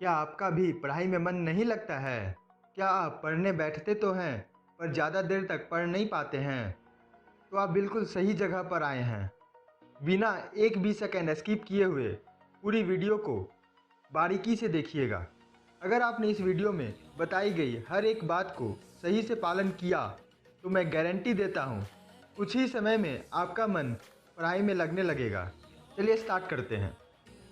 क्या आपका भी पढ़ाई में मन नहीं लगता है? क्या आप पढ़ने बैठते तो हैं, पर ज़्यादा देर तक पढ़ नहीं पाते हैं? तो आप बिल्कुल सही जगह पर आए हैं। बिना एक भी सेकंड स्किप किए हुए पूरी वीडियो को बारीकी से देखिएगा। अगर आपने इस वीडियो में बताई गई हर एक बात को सही से पालन किया, तो मैं गारंटी देता हूँ कुछ ही समय में आपका मन पढ़ाई में लगने लगेगा। चलिए स्टार्ट करते हैं।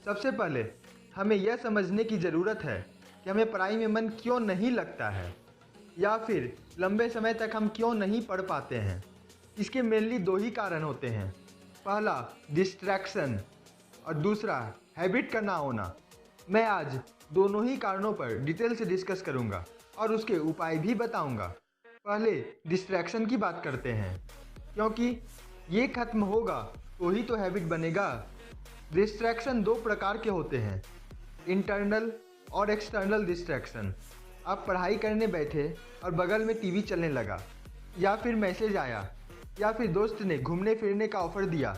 सबसे पहले हमें यह समझने की ज़रूरत है कि हमें पढ़ाई में मन क्यों नहीं लगता है, या फिर लंबे समय तक हम क्यों नहीं पढ़ पाते हैं। इसके मेनली दो ही कारण होते हैं। पहला डिस्ट्रैक्शन और दूसरा हैबिट का ना होना। मैं आज दोनों ही कारणों पर डिटेल से डिस्कस करूंगा और उसके उपाय भी बताऊंगा। पहले डिस्ट्रैक्शन की बात करते हैं, क्योंकि ये खत्म होगा तो ही तो हैबिट बनेगा। डिस्ट्रैक्शन दो प्रकार के होते हैं, इंटरनल और एक्सटर्नल डिस्ट्रैक्शन। आप पढ़ाई करने बैठे और बगल में टीवी चलने लगा, या फिर मैसेज आया, या फिर दोस्त ने घूमने फिरने का ऑफ़र दिया,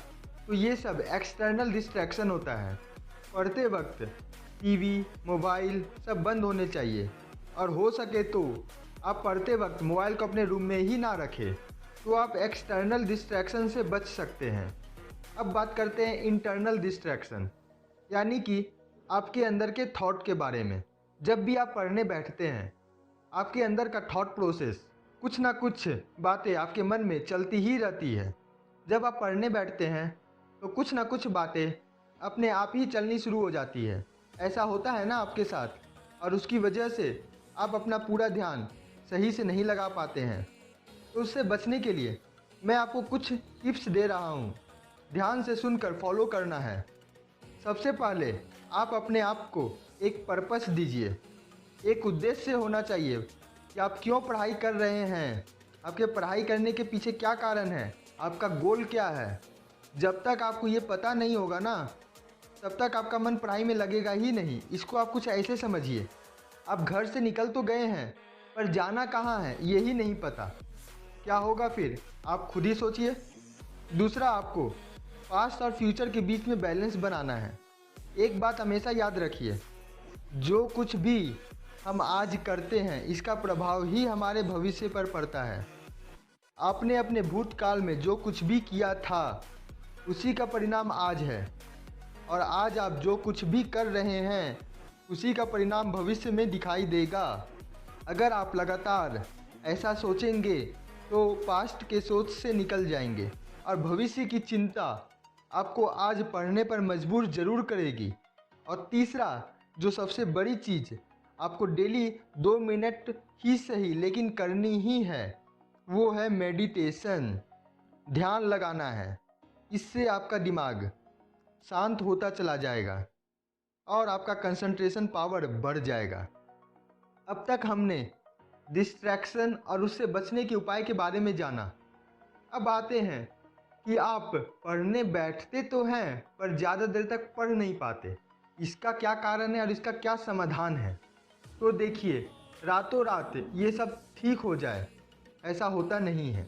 तो ये सब एक्सटर्नल डिस्ट्रैक्शन होता है। पढ़ते वक्त टीवी, मोबाइल सब बंद होने चाहिए, और हो सके तो आप पढ़ते वक्त मोबाइल को अपने रूम में ही ना रखें, तो आप एक्सटर्नल डिस्ट्रैक्शन से बच सकते हैं। अब बात करते हैं इंटरनल डिस्ट्रैक्शन, यानी कि आपके अंदर के थॉट के बारे में। जब भी आप पढ़ने बैठते हैं, आपके अंदर का थॉट प्रोसेस, कुछ ना कुछ बातें आपके मन में चलती ही रहती है। जब आप पढ़ने बैठते हैं तो कुछ ना कुछ बातें अपने आप ही चलनी शुरू हो जाती है। ऐसा होता है ना आपके साथ, और उसकी वजह से आप अपना पूरा ध्यान सही से नहीं लगा पाते हैं। तो उससे बचने के लिए मैं आपको कुछ टिप्स दे रहा हूँ, ध्यान से सुनकर फॉलो करना है। सबसे पहले आप अपने आप को एक पर्पस दीजिए। एक उद्देश्य होना चाहिए कि आप क्यों पढ़ाई कर रहे हैं, आपके पढ़ाई करने के पीछे क्या कारण है, आपका गोल क्या है। जब तक आपको ये पता नहीं होगा ना, तब तक आपका मन पढ़ाई में लगेगा ही नहीं। इसको आप कुछ ऐसे समझिए, आप घर से निकल तो गए हैं, पर जाना कहाँ है यही नहीं पता। क्या होगा फिर, आप खुद ही सोचिए। दूसरा, आपको पास्ट और फ्यूचर के बीच में बैलेंस बनाना है। एक बात हमेशा याद रखिए, जो कुछ भी हम आज करते हैं, इसका प्रभाव ही हमारे भविष्य पर पड़ता है। आपने अपने भूतकाल में जो कुछ भी किया था, उसी का परिणाम आज है, और आज आप जो कुछ भी कर रहे हैं, उसी का परिणाम भविष्य में दिखाई देगा। अगर आप लगातार ऐसा सोचेंगे तो पास्ट के सोच से निकल जाएंगे, और भविष्य की चिंता आपको आज पढ़ने पर मजबूर ज़रूर करेगी। और तीसरा, जो सबसे बड़ी चीज़ आपको डेली 2 मिनट ही सही लेकिन करनी ही है, वो है मेडिटेशन। ध्यान लगाना है। इससे आपका दिमाग शांत होता चला जाएगा और आपका कंसंट्रेशन पावर बढ़ जाएगा। अब तक हमने डिस्ट्रैक्शन और उससे बचने के उपाय के बारे में जाना। अब आते हैं कि आप पढ़ने बैठते तो हैं, पर ज़्यादा देर तक पढ़ नहीं पाते। इसका क्या कारण है और इसका क्या समाधान है? तो देखिए, रातों रात ये सब ठीक हो जाए, ऐसा होता नहीं है।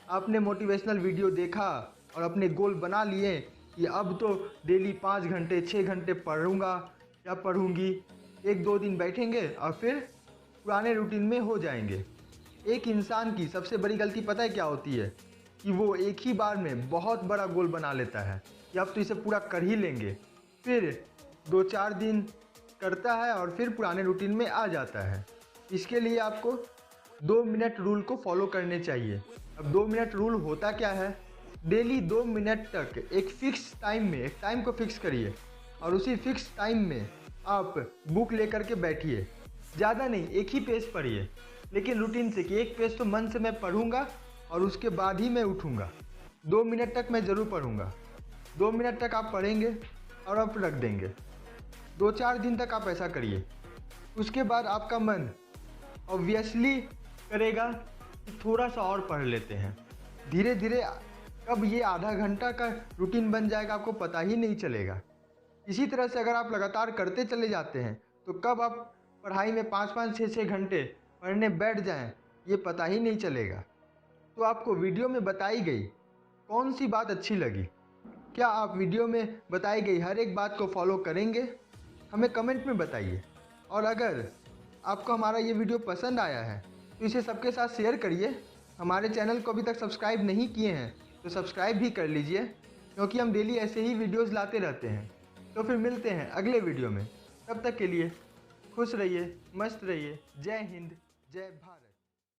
आपने मोटिवेशनल वीडियो देखा और अपने गोल बना लिए कि अब तो डेली 5 घंटे 6 घंटे पढ़ूंगा या पढ़ूंगी। 1-2 दिन बैठेंगे और फिर पुराने रूटीन में हो जाएंगे। एक इंसान की सबसे बड़ी गलती पता है क्या होती है? कि वो एक ही बार में बहुत बड़ा गोल बना लेता है कि अब तो इसे पूरा कर ही लेंगे, फिर 2-4 दिन करता है और फिर पुराने रूटीन में आ जाता है। इसके लिए आपको 2 मिनट रूल को फॉलो करने चाहिए। अब 2 मिनट रूल होता क्या है? डेली 2 मिनट तक एक फिक्स टाइम में, एक टाइम को फिक्स करिए, और उसी फिक्स टाइम में आप बुक लेकर के बैठिए। ज़्यादा नहीं, एक ही पेज पढ़िए, लेकिन रूटीन से कि एक पेज तो मन से मैं पढ़ूंगा और उसके बाद ही मैं उठूंगा। 2 मिनट तक मैं ज़रूर पढ़ूंगा। 2 मिनट तक आप पढ़ेंगे और आप रख देंगे। 2-4 दिन तक आप ऐसा करिए। उसके बाद आपका मन ऑब्वियसली करेगा कि थोड़ा सा और पढ़ लेते हैं। धीरे धीरे कब ये आधा घंटा का रूटीन बन जाएगा आपको पता ही नहीं चलेगा। इसी तरह से अगर आप लगातार करते चले जाते हैं, तो कब आप पढ़ाई में 5-5 6-6 घंटे पढ़ने बैठ जाएं, ये पता ही नहीं चलेगा। तो आपको वीडियो में बताई गई कौन सी बात अच्छी लगी? क्या आप वीडियो में बताई गई हर एक बात को फॉलो करेंगे? हमें कमेंट में बताइए। और अगर आपको हमारा ये वीडियो पसंद आया है तो इसे सबके साथ शेयर करिए। हमारे चैनल को अभी तक सब्सक्राइब नहीं किए हैं तो सब्सक्राइब भी कर लीजिए, क्योंकि हम डेली ऐसे ही वीडियोस लाते रहते हैं। तो फिर मिलते हैं अगले वीडियो में। तब तक के लिए खुश रहिए, मस्त रहिए। जय हिंद, जय भारत।